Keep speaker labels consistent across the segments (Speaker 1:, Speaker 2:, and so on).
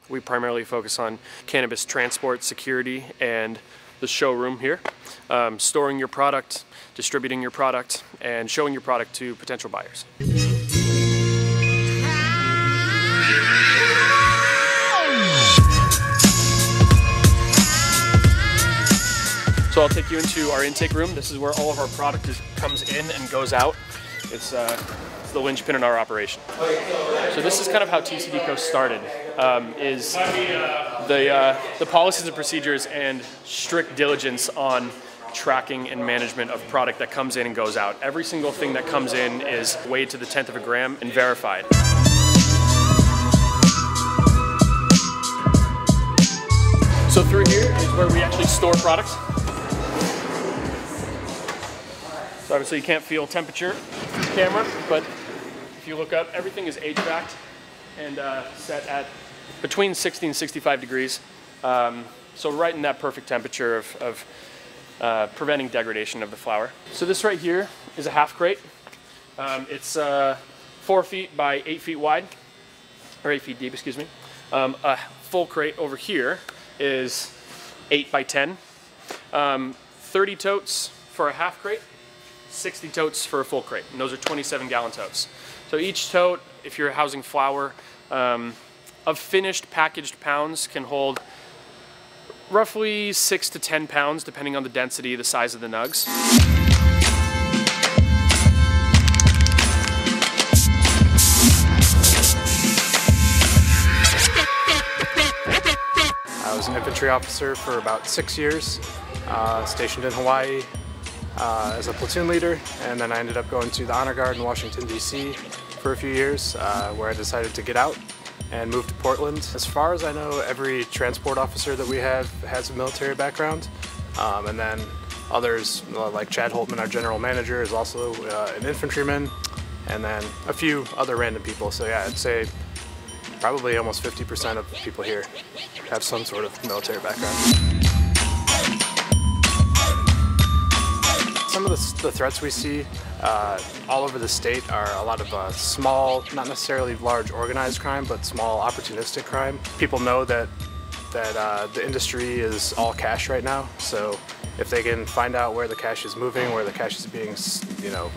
Speaker 1: We primarily focus on cannabis transport, security, and the showroom here. Storing your product, distributing your product, and showing your product to potential buyers. So I'll take you into our intake room. This is where all of our product comes in and goes out. It's the linchpin in our operation. So this is kind of how TCD Co. started, is the policies and procedures and strict diligence on tracking and management of product that comes in and goes out. Every single thing that comes in is weighed to the 1/10 of a gram and verified. So through here is where we actually store product. So obviously you can't feel temperature through the camera, but if you look up, everything is HVAC'd and set at between 60 and 65 degrees. So right in that perfect temperature of preventing degradation of the flower. So this right here is a half crate. It's 4 feet by 8 feet wide, or 8 feet deep, excuse me. A full crate over here is 8 by 10. 30 totes for a half crate, 60 totes for a full crate, and those are 27-gallon totes. So each tote, if you're housing flower, of finished packaged pounds can hold roughly 6 to 10 pounds, depending on the density, the size of the nugs.
Speaker 2: I was an infantry officer for about 6 years, stationed in Hawaii as a platoon leader, and then I ended up going to the Honor Guard in Washington, D.C. for a few years, where I decided to get out and move to Portland. As far as I know, every transport officer that we have has a military background, and then others, like Chad Holtman, our general manager, is also an infantryman, and then a few other random people. So yeah, I'd say probably almost 50% of people here have some sort of military background. Some of the threats we see all over the state are a lot of small, not necessarily large organized crime, but small opportunistic crime. People know that the industry is all cash right now, so if they can find out where the cash is moving, where the cash is being,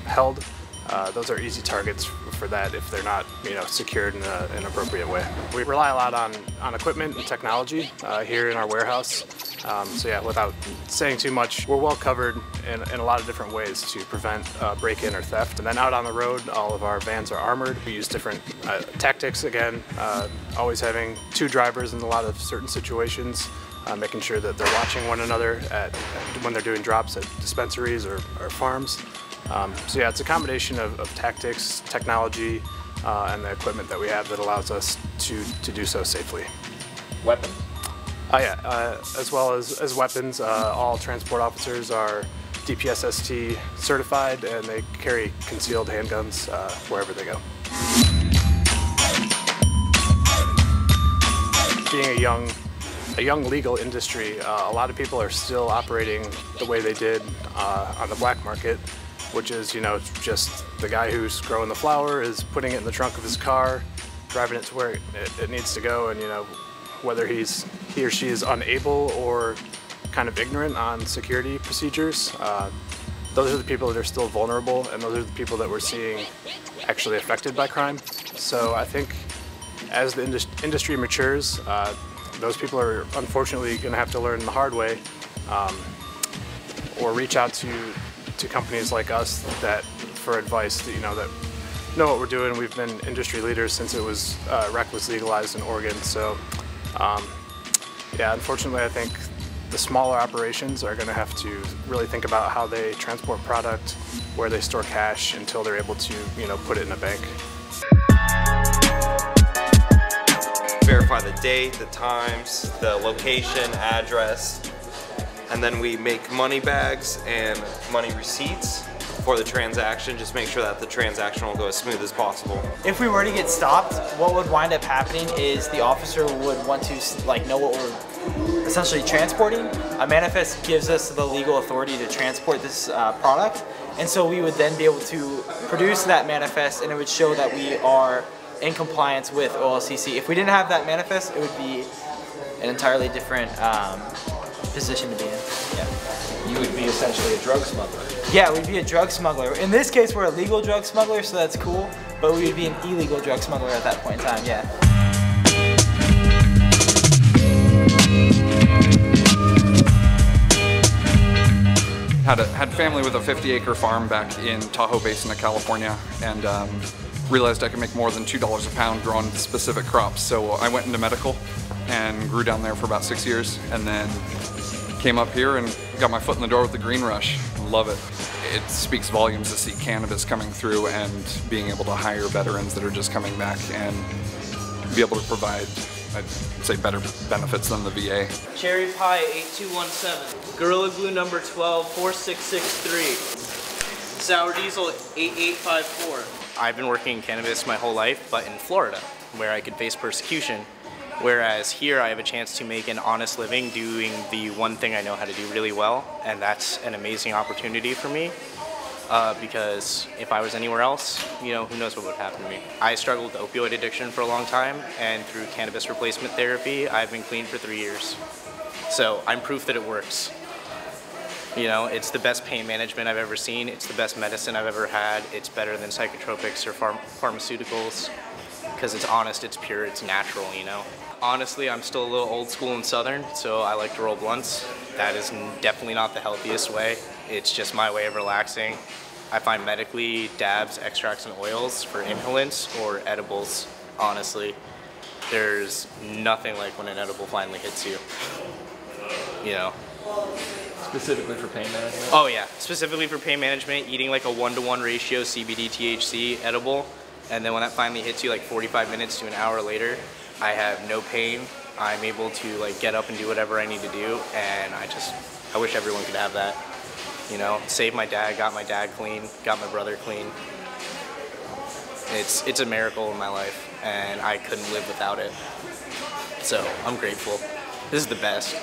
Speaker 2: held, those are easy targets for that if they're not, secured in an appropriate way. We rely a lot on equipment and technology here in our warehouse. So yeah, without saying too much, we're well covered in a lot of different ways to prevent break-in or theft. And then out on the road, all of our vans are armored. We use different tactics, again, always having 2 drivers in a lot of certain situations, making sure that they're watching one another when they're doing drops at dispensaries or farms. So yeah, it's a combination of tactics, technology, and the equipment that we have that allows us to do so safely.
Speaker 3: Weapons?
Speaker 2: Yeah, as well as weapons, all transport officers are DPSST certified, and they carry concealed handguns wherever they go. Being a young legal industry, a lot of people are still operating the way they did on the black market, which is, just the guy who's growing the flower is putting it in the trunk of his car, driving it to where it needs to go, and whether he or she is unable or kind of ignorant on security procedures, those are the people that are still vulnerable, and those are the people that we're seeing actually affected by crime. So I think as the industry matures, those people are unfortunately going to have to learn the hard way, or reach out to companies like us for advice that know what we're doing. We've been industry leaders since rec was legalized in Oregon. So yeah, unfortunately, I think the smaller operations are going to have to really think about how they transport product, where they store cash until they're able to, put it in a bank.
Speaker 3: Verify the date, the times, the location, address, and then we make money bags and money receipts for the transaction. Just make sure that the transaction will go as smooth as possible.
Speaker 4: If we were to get stopped, what would wind up happening is the officer would want to know what we're essentially transporting. A manifest gives us the legal authority to transport this product, and so we would then be able to produce that manifest, and it would show that we are in compliance with OLCC. If we didn't have that manifest, it would be an entirely different position to be in. Yeah.
Speaker 5: You would be essentially a drug smuggler.
Speaker 4: Yeah, we'd be a drug smuggler. In this case, we're a legal drug smuggler, so that's cool, but we would be an illegal drug smuggler at that point in time, yeah.
Speaker 6: Had family with a 50-acre farm back in Tahoe Basin of California, and realized I could make more than $2 a pound growing specific crops. So I went into medical and grew down there for about 6 years, and then came up here and got my foot in the door with the Green Rush. Love it. It speaks volumes to see cannabis coming through and being able to hire veterans that are just coming back and be able to provide, I'd say, better benefits than the VA.
Speaker 7: Cherry Pie 8217. Gorilla Glue number 12 4663. Sour Diesel 8854.
Speaker 8: I've been working in cannabis my whole life, but in Florida, where I could face persecution. Whereas here I have a chance to make an honest living doing the one thing I know how to do really well, and that's an amazing opportunity for me. Because if I was anywhere else, you know, who knows what would happen to me. I struggled with opioid addiction for a long time, and through cannabis replacement therapy, I've been clean for 3 years. So I'm proof that it works. You know, it's the best pain management I've ever seen. It's the best medicine I've ever had. It's better than psychotropics or pharmaceuticals, because it's honest, it's pure, it's natural, you know. Honestly, I'm still a little old school and southern, so I like to roll blunts. That is definitely not the healthiest way. It's just my way of relaxing. I find medically dabs, extracts, and oils for inhalants or edibles, honestly. There's nothing like when an edible finally hits you, you know.
Speaker 5: Specifically for pain management?
Speaker 8: Oh yeah, specifically for pain management, eating like a 1-to-1 ratio CBD THC edible, and then when that finally hits you like 45 minutes to an hour later, I have no pain. I'm able to like get up and do whatever I need to do, and I wish everyone could have that. You know, saved my dad, got my dad clean, got my brother clean. It's a miracle in my life, and I couldn't live without it. So I'm grateful. This is the best.